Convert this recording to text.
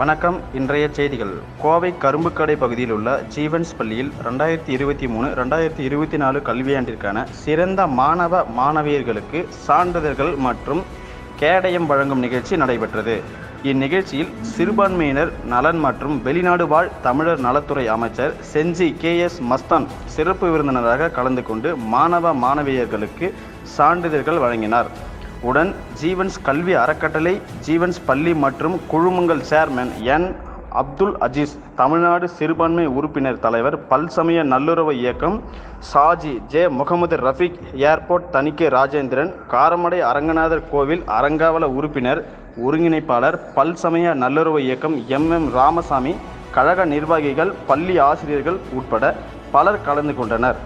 வணக்கம். இன்றைய செய்திகள். கோவை கரும்புக்கடை பகுதியில் உள்ள ஜீவன்ஸ் பள்ளியில் 2023-2024 கல்வியாண்டிற்கான சிறந்த மாணவ மாணவியர்களுக்கு சான்றிதழ்கள் மற்றும் கேடயம் வழங்கும் நிகழ்ச்சி நடைபெற்றது. இந்நிகழ்ச்சியில் சிறுபான்மையினர் நலன் மற்றும் வெளிநாடு வாழ் தமிழர் நலத்துறை அமைச்சர் செஞ்சி KS மஸ்தான் சிறப்பு விருந்தினராக கலந்து கொண்டு மாணவ மாணவியர்களுக்கு சான்றிதழ்கள் வழங்கினார். உடன் ஜீவன்ஸ் கல்வி அறக்கட்டளை, ஜீவன்ஸ் பள்ளி மற்றும் குழுமங்கள் சேர்மன் N. அப்துல் அஜீஸ், தமிழ்நாடு சிறுபான்மை உறுப்பினர் தலைவர், பல்சமய நல்லுறவு இயக்கம் சாஜி J. முகமது ரஃபீக், ஏர்போர்ட் தணிக்கை ராஜேந்திரன், காரமடை அரங்கநாதர் கோவில் அறங்காவல உறுப்பினர் ஒருங்கிணைப்பாளர், பல்சமய நல்லுறவு இயக்கம் MM ராமசாமி, கழக நிர்வாகிகள், பள்ளி ஆசிரியர்கள் உட்பட பலர் கலந்து கொண்டனர்.